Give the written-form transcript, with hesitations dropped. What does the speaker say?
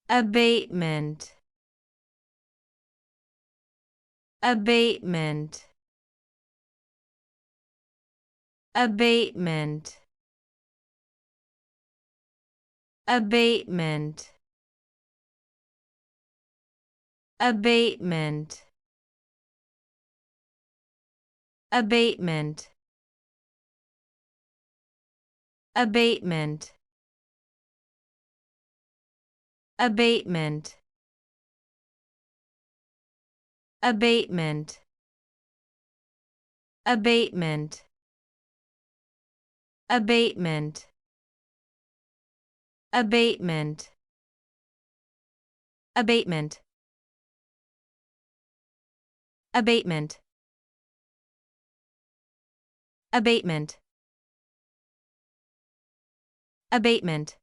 Abatement. Abatement. Abatement. Abatement. Abatement. Abatement. Abatement. Abatement. Abatement. Abatement. Abatement. Abatement. Abatement. Abatement. Abatement. Abatement.